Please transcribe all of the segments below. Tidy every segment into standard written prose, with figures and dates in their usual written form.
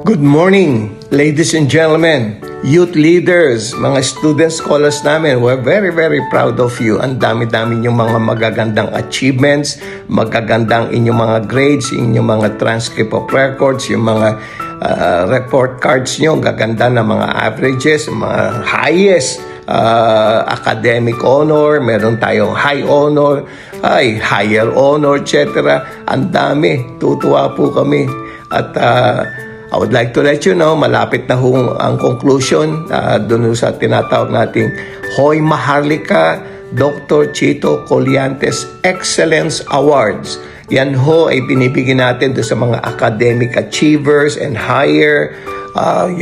Good morning, ladies and gentlemen, youth leaders, mga student scholars namin. We're very, very proud of you. Ang dami-dami inyong mga magagandang achievements, magagandang inyong mga grades, inyong mga transcript of records, yung mga report cards nyo, gaganda na mga averages, mga highest academic honor, meron tayong high honor, higher honor, etc. Ang dami, tutuwa po kami. At I would like to let you know, malapit na ang conclusion doon sa tinatawag nating Hoy Maharlika Dr. Chito Colliantes Excellence Awards. Yan ho ay binibigyan natin doon sa mga academic achievers and higher,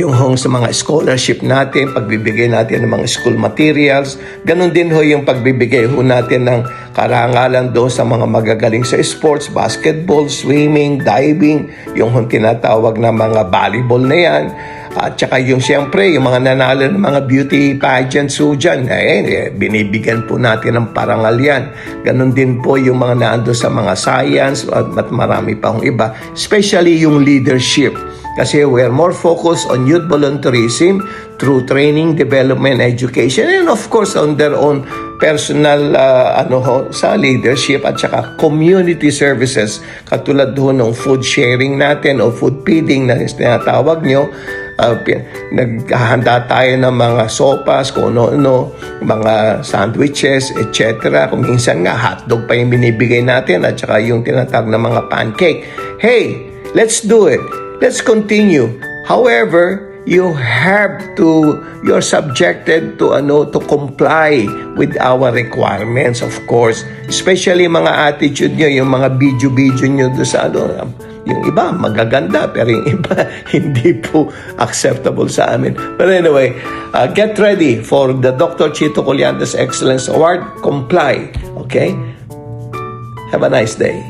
yung sa mga scholarship natin, pagbibigay natin ng mga school materials. Ganon din ho yung pagbibigay ho natin ng karangalan doon sa mga magagaling sa sports, basketball, swimming, diving, yung tinatawag na mga volleyball na yan. At saka yung siyempre, yung mga nanalo ng mga beauty pageants ho dyan, binibigyan po natin ng parangal yan. Ganon din po yung mga naando sa mga science at marami pa hong iba, especially yung leadership. Kasi we are more focused on youth volunteerism through training, development, education, and of course on their own personal sa leadership at saka community services. Katulad ho ng food sharing natin o food feeding na tinatawag nyo. Naghahanda tayo ng mga sopas, kung ano-ano, mga sandwiches, etc. Kung minsan nga hotdog pa yung binibigay natin at saka yung tinatawag na mga pancake. Hey, let's do it. Let's continue. However, you're subjected to comply with our requirements, of course. Especially mga attitude nyo, yung mga video nyo doon sa yung iba magaganda pero yung iba hindi po acceptable sa amin. But anyway, get ready for the Dr. Chito Colliantes Excellence Award. Comply. Okay? Have a nice day.